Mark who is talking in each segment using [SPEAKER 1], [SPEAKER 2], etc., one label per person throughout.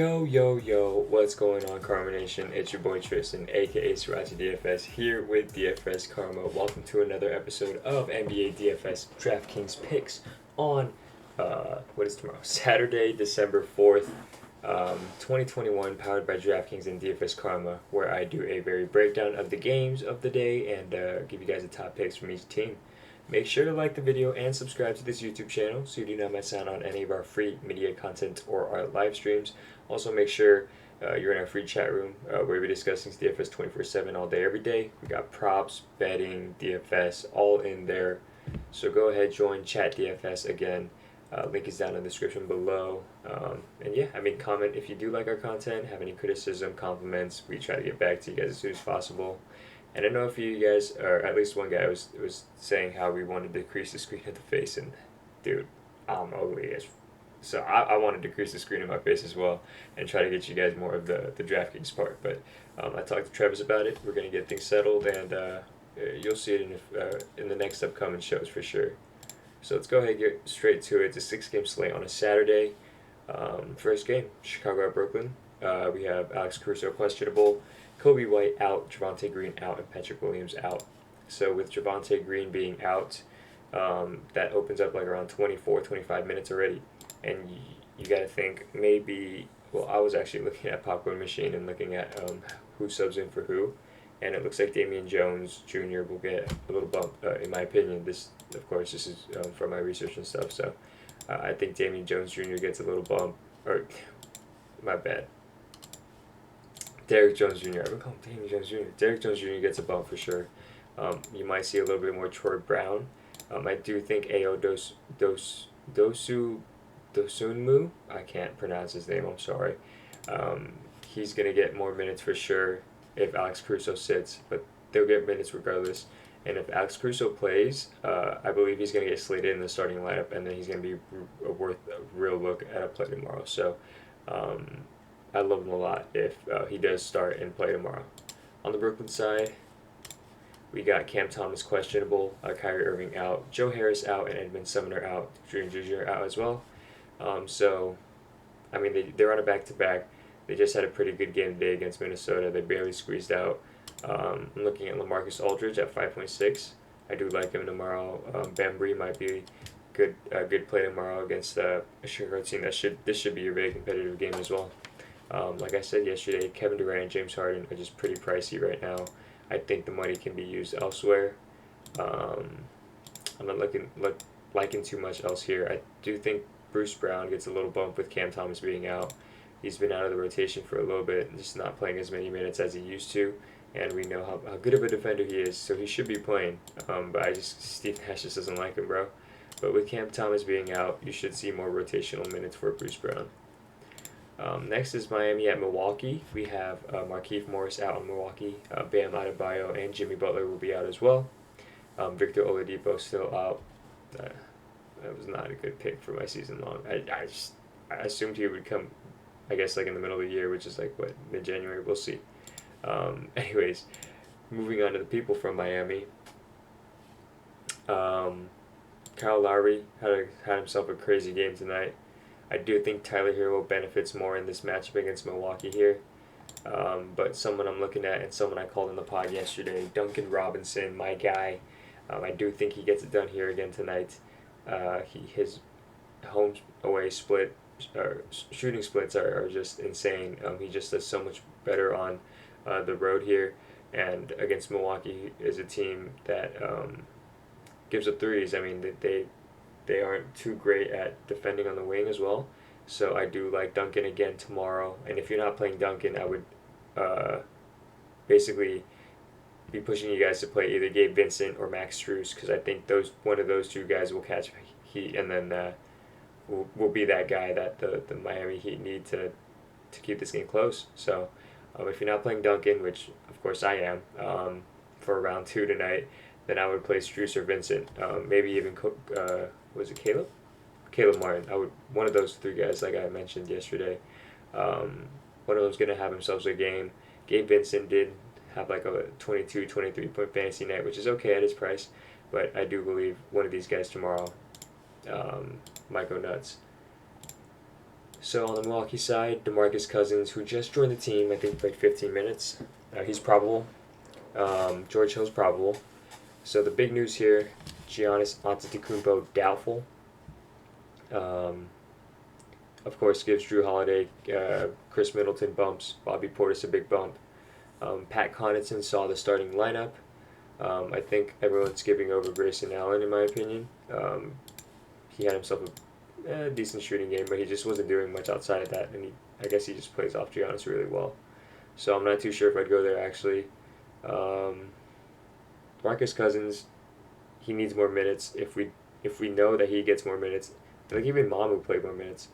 [SPEAKER 1] Yo, what's going on, Karma Nation? It's your boy Tristan, aka Sriracha DFS, here with DFS Karma. Welcome to another episode of NBA DFS DraftKings Picks on, what is tomorrow? Saturday, December 4th, 2021, powered by DraftKings and DFS Karma, where I do a very breakdown of the games of the day and give you guys the top picks from each team. Make sure to like the video and subscribe to this YouTube channel so you do not miss out on any of our free media content or our live streams. Also, make sure you're in our free chat room where we're discussing DFS 24/7 all day, every day. We got props, betting, DFS, all in there. So go ahead, join Chat DFS again. Link is down in the description below. And yeah, comment if you do like our content, have any criticism, compliments. We try to get back to you guys as soon as possible. And I know a few of you guys, or at least one guy, was saying how we want to decrease the screen of the face, and dude, I'm ugly as. So I want to decrease the screen of my face as well, and try to get you guys more of the DraftKings part. But I talked to Travis about it. We're gonna get things settled, and you'll see it in the next upcoming shows for sure. So let's go ahead and get straight to it. It's a 6-game slate on a Saturday. First game, Chicago at Brooklyn. We have Alex Caruso questionable, Kobe White out, Javonte Green out, and Patrick Williams out. So with Javonte Green being out, that opens up like around 24, 25 minutes already. And you got to think maybe, well, I was actually looking at Popcorn Machine and looking at who subs in for who. And it looks like Damien Jones Jr. will get a little bump, in my opinion. This is from my research and stuff. So I think Damien Jones Jr. gets a little bump. Or, my bad. Derrick Jones Jr. I would call him Damien Jones Jr. Derrick Jones Jr. gets a bump for sure. You might see a little bit more Troy Brown. I do think Dosunmu, I can't pronounce his name, I'm sorry. He's going to get more minutes for sure if Alex Caruso sits, but they'll get minutes regardless. And if Alex Caruso plays, I believe he's going to get slated in the starting lineup, and then he's going to be worth a real look at a play tomorrow. So I love him a lot if he does start and play tomorrow. On the Brooklyn side, we got Cam Thomas questionable, Kyrie Irving out, Joe Harris out, and Edmund Sumner out, Junior Jr. out as well. They're on a back-to-back. They just had a pretty good game today against Minnesota. They barely squeezed out. I'm looking at LaMarcus Aldridge at 5.6. I do like him tomorrow. Bambry might be a good play tomorrow against a Chicago team this should be a very competitive game as well. Like I said yesterday, Kevin Durant and James Harden are just pretty pricey right now. I think the money can be used elsewhere. I'm not liking too much else here. I do think Bruce Brown gets a little bump with Cam Thomas being out. He's been out of the rotation for a little bit and just not playing as many minutes as he used to. And we know how good of a defender he is, so he should be playing. But Steve Nash just doesn't like him, bro. But with Cam Thomas being out, you should see more rotational minutes for Bruce Brown. Next is Miami at Milwaukee. We have Markieff Morris out in Milwaukee. Bam Adebayo and Jimmy Butler will be out as well. Victor Oladipo still out. That was not a good pick for my season long. I assumed he would come, I guess, like in the middle of the year, which is like, what, mid-January? We'll see. Anyways, moving on to the people from Miami. Kyle Lowry had himself a crazy game tonight. I do think Tyler Hero benefits more in this matchup against Milwaukee here. But someone I'm looking at and someone I called in the pod yesterday, Duncan Robinson, my guy. I do think he gets it done here again tonight. His home away split, shooting splits are just insane. He just does so much better on the road here. And against Milwaukee is a team that gives up threes. They aren't too great at defending on the wing as well. So I do like Duncan again tomorrow. And if you're not playing Duncan, I would basically be pushing you guys to play either Gabe Vincent or Max Strus, because I think one of those two guys will catch heat, and then will be that guy that the Miami Heat need to keep this game close. So if you're not playing Duncan, which of course I am, for round 2 tonight, then I would play Strus or Vincent. Maybe even was it Caleb? Caleb Martin. One of those 3 guys, like I mentioned yesterday. One of them's gonna have himself a game. Gabe Vincent did have like a 22, 23 point fantasy night, which is okay at his price, but I do believe one of these guys tomorrow might go nuts. So on the Milwaukee side, DeMarcus Cousins, who just joined the team, I think played 15 minutes. He's probable. George Hill's probable. So the big news here, Giannis Antetokounmpo doubtful. Of course, gives Drew Holiday, Chris Middleton bumps, Bobby Portis a big bump. Pat Connaughton saw the starting lineup. I think everyone's skipping over Grayson Allen, in my opinion. He had himself a decent shooting game, but he just wasn't doing much outside of that, and I guess he just plays off Giannis really well. So I'm not too sure if I'd go there, actually. Marcus Cousins, he needs more minutes. If we know that he gets more minutes, like even Mamu played more minutes.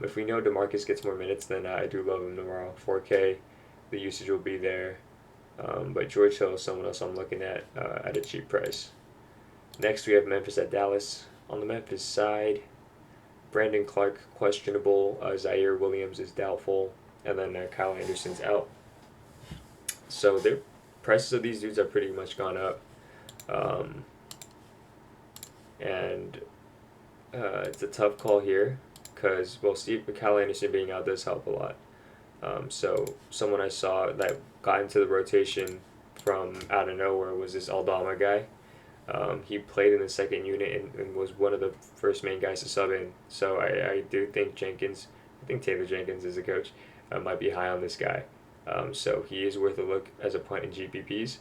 [SPEAKER 1] If we know DeMarcus gets more minutes, then I do love him tomorrow. 4K, the usage will be there. But George Hill is someone else I'm looking at a cheap price. Next, we have Memphis at Dallas. On the Memphis side, Brandon Clark questionable. Zaire Williams is doubtful. And then Kyle Anderson's out. So their prices of these dudes are pretty much gone up. And it's a tough call here because, well, Kyle Anderson being out does help a lot. So someone I saw that got into the rotation from out of nowhere was this Aldama guy. He played in the second unit and was one of the first main guys to sub in. So I do think Taylor Jenkins is a coach, might be high on this guy. So he is worth a look as a punt in GPPs.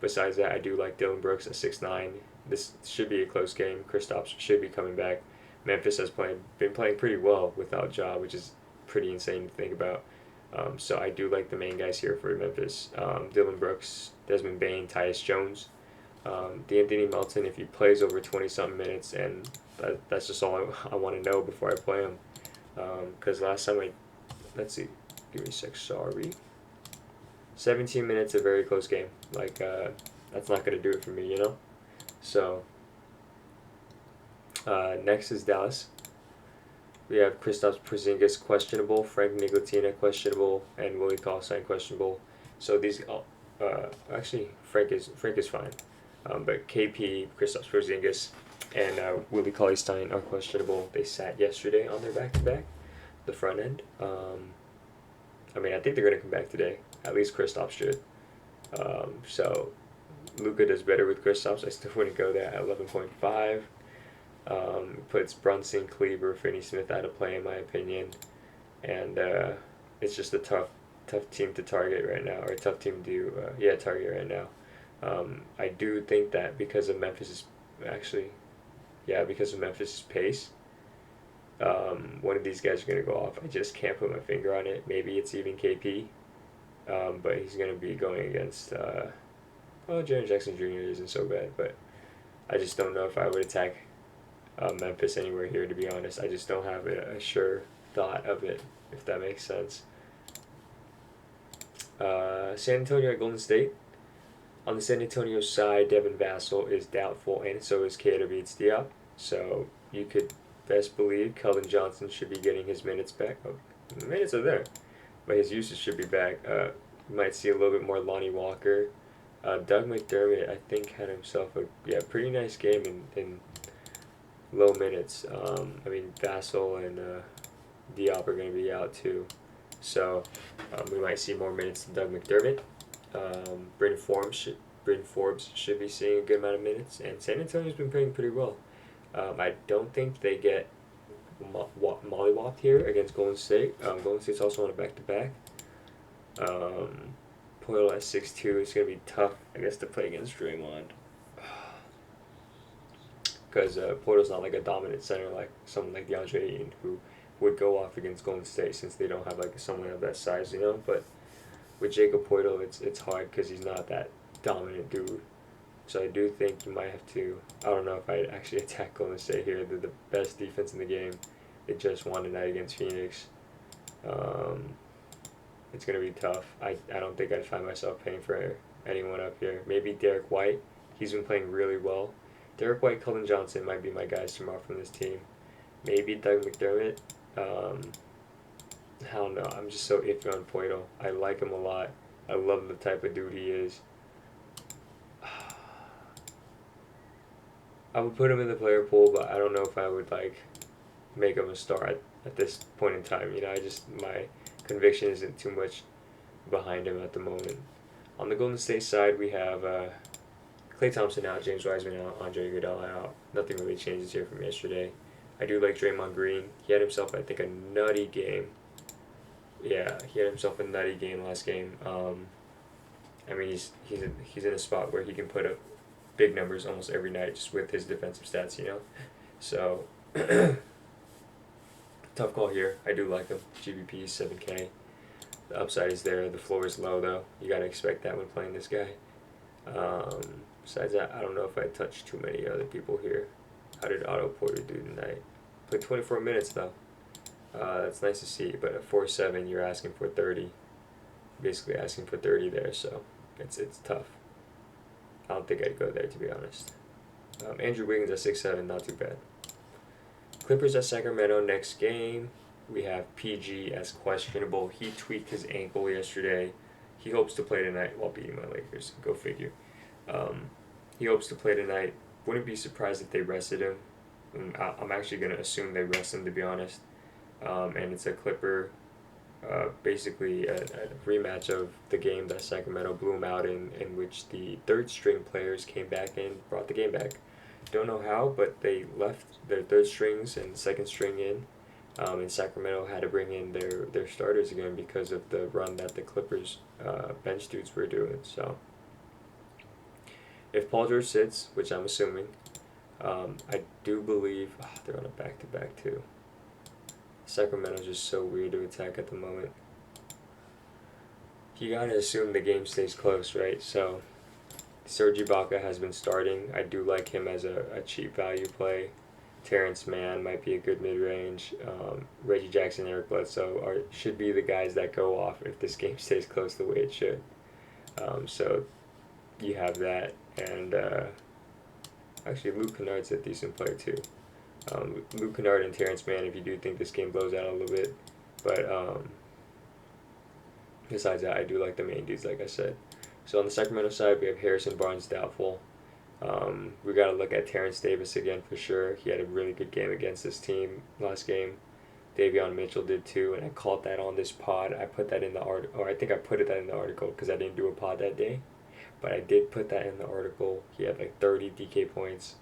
[SPEAKER 1] Besides that, I do like Dylan Brooks at 6'9". This should be a close game. Kristaps should be coming back. Memphis has been playing pretty well without Ja, which is pretty insane to think about. So I do like the main guys here for Memphis. Dylan Brooks, Desmond Bane, Tyus Jones. D'Anthony Melton, if he plays over 20-something minutes, and that's just all I want to know before I play him. Because last time let's see, give me a sec, sorry. 17 minutes, a very close game. That's not going to do it for me, you know? So, next is Dallas. We have Kristaps Porzingis questionable, Frank Ntilikina questionable, and Willie Cauley-Stein questionable. So these, actually Frank is fine, but KP, Kristaps Porzingis, and Willie Cauley-Stein are questionable. They sat yesterday on their back-to-back, the front end. I think they're gonna come back today. At least Kristaps should. So Luka does better with Kristaps. I still wouldn't go there at 11.5. Puts Brunson, Kleber, Finney-Smith out of play in my opinion, and it's just a tough team to target right now, or a tough team to target right now. I do think that because of Memphis' pace, one of these guys are going to go off. I just can't put my finger on it. Maybe it's even KP, but he's going to be going against Jaren Jackson Jr. isn't so bad, but I just don't know if I would attack Memphis anywhere here, to be honest. I just don't have a sure thought of it, if that makes sense. San Antonio at Golden State. On the San Antonio side, Devin Vassell is doubtful, and so is Keita Bates-Diop. So you could best believe Keldon Johnson should be getting his minutes back. Oh, the minutes are there, but his usage should be back. You might see a little bit more Lonnie Walker. Doug McDermott, I think, had himself a pretty nice game in low minutes. Vassell and Diop are going to be out too. So we might see more minutes than Doug McDermott. Bryn Forbes should be seeing a good amount of minutes. And San Antonio's been playing pretty well. I don't think they get mollywopped here against Golden State. Golden State's also on a back-to-back. Poyle at 6'2". It's going to be tough, I guess, to play against Draymond. Because Poyle's not like a dominant center like someone like DeAndre Ayton, who would go off against Golden State since they don't have like someone of that size, you know. But with Jacob Poyle, it's hard because he's not that dominant dude. So I do think you might have to. I don't know if I'd actually attack Golden State here. They're the best defense in the game. They just won tonight against Phoenix. It's going to be tough. I don't think I'd find myself paying for anyone up here. Maybe Derek White. He's been playing really well. Derek White, Keldon Johnson might be my guys tomorrow from this team. Maybe Doug McDermott. I don't know. I'm just so iffy on Poyle. I like him a lot. I love the type of dude he is. I would put him in the player pool, but I don't know if I would make him a star. at this point in time. My conviction isn't too much behind him at the moment. On the Golden State side, we have Klay Thompson out, James Wiseman out, Andre Iguodala out. Nothing really changes here from yesterday. I do like Draymond Green. He had himself, I think, a nutty game. Yeah, he had himself a nutty game last game. He's in a spot where he can put up big numbers almost every night just with his defensive stats, So, tough call here. I do like him. GBP 7K. The upside is there. The floor is low, though. You got to expect that when playing this guy. Besides that, I don't know if I touched too many other people here. How did Otto Porter do tonight? Played 24 minutes, though. That's nice to see, but at 4.7, you're asking for 30. Basically asking for 30 there, so it's tough. I don't think I'd go there, to be honest. Andrew Wiggins at 6.7, not too bad. Clippers at Sacramento next game. We have PG as questionable. He tweaked his ankle yesterday. He hopes to play tonight while beating my Lakers. Go figure. He hopes to play tonight. Wouldn't be surprised if they rested him. I'm actually going to assume they rest him, to be honest. And it's a Clipper, basically a rematch of the game that Sacramento blew him out in which the third string players came back and brought the game back. Don't know how, but they left their third strings and second string in. And Sacramento had to bring in their starters again because of the run that the Clippers bench dudes were doing. So if Paul George sits, which I'm assuming, I do believe they're on a back-to-back too. Sacramento's just so weird to attack at the moment. You gotta assume the game stays close, right? So Serge Ibaka has been starting. I do like him as a cheap value play. Terrence Mann might be a good mid-range. Reggie Jackson, Eric Bledsoe should be the guys that go off if this game stays close the way it should. So you have that, and actually Luke Kennard's a decent play too. Luke Kennard and Terrence Mann if you do think this game blows out a little bit. But besides that, I do like the main dudes, like I said. So on the Sacramento side, we have Harrison Barnes doubtful. We got to look at Terence Davis again for sure. He had a really good game against this team last game. Davion Mitchell did too, and I called that on this pod. I put that in the article, or I think I put that in the article because I didn't do a pod that day. But I did put that in the article. He had like 30 DK points.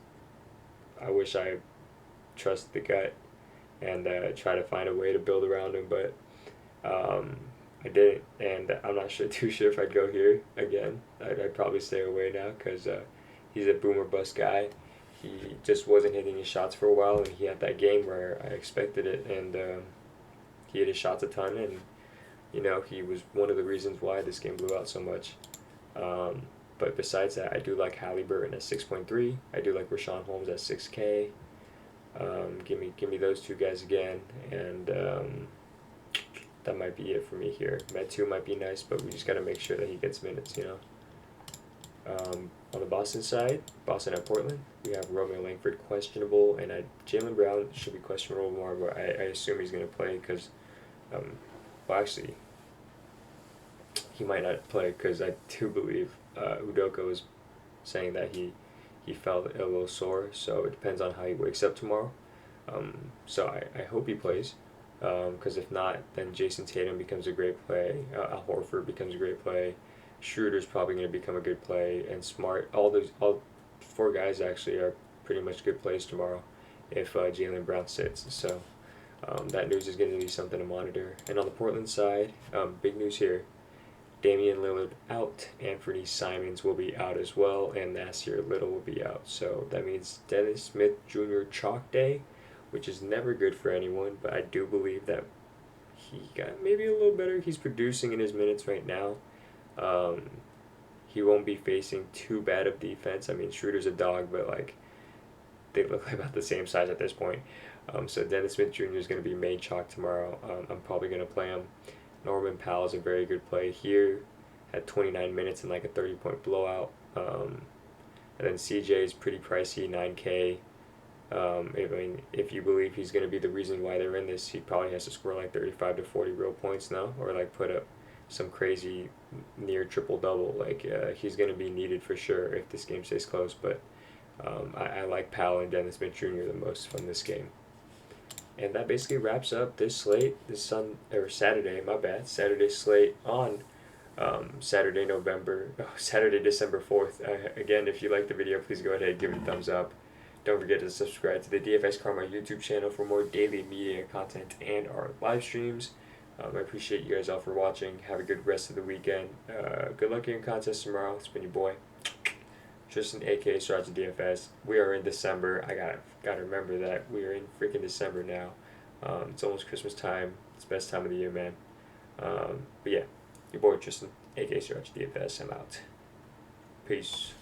[SPEAKER 1] I wish I trusted the gut and try to find a way to build around him, but I didn't, and I'm not too sure if I'd go here again. I'd probably stay away now because he's a boomer bust guy. He just wasn't hitting his shots for a while, and he had that game where I expected it, and he hit his shots a ton, and he was one of the reasons why this game blew out so much. But besides that, I do like Halliburton at 6.3. I do like Rashawn Holmes at 6K. Give me those two guys again, and that might be it for me here. Med 2 might be nice, but we just got to make sure that he gets minutes, On the Boston side, Boston at Portland, we have Romeo Langford questionable, and Jaylen Brown should be questionable more, but I assume he's going to play because, actually, he might not play because I do believe Udoka was saying that he felt a little sore, so it depends on how he wakes up tomorrow. So I hope he plays, because if not, then Jason Tatum becomes a great play, Al Horford becomes a great play, Schroeder's probably going to become a good play, and Smart. All four guys actually are pretty much good plays tomorrow if Jaylen Brown sits. So that news is going to be something to monitor. And on the Portland side, big news here. Damien Lillard out, Anthony Simons will be out as well, and Nasir Little will be out. So that means Dennis Smith Jr. chalk day, which is never good for anyone, but I do believe that he got maybe a little better. He's producing in his minutes right now. He won't be facing too bad of defense. I mean, Schroeder's a dog, but they look like about the same size at this point. So Dennis Smith Jr. is going to be made chalk tomorrow. I'm probably going to play him. Norman Powell is a very good play here. Had 29 minutes and like a 30-point blowout. And then CJ is pretty pricey, 9K. If you believe he's going to be the reason why they're in this, he probably has to score like 35 to 40 real points now, or put up some crazy near triple-double. He's going to be needed for sure if this game stays close. But I like Powell and Dennis Smith Jr. the most from this game. And that basically wraps up this slate, Saturday, my bad, Saturday slate on Saturday, December 4th. Again, if you like the video, please go ahead and give it a thumbs up. Don't forget to subscribe to the DFS Karma YouTube channel for more daily media content and our live streams. I appreciate you guys all for watching. Have a good rest of the weekend. Good luck in your contest tomorrow. It's been your boy, Tristan, aka Sergeant DFS. We are in December. I gotta remember that we are in freaking December now. It's almost Christmas time. It's the best time of the year, man. But yeah, your boy Tristan, aka Sergeant DFS. I'm out. Peace.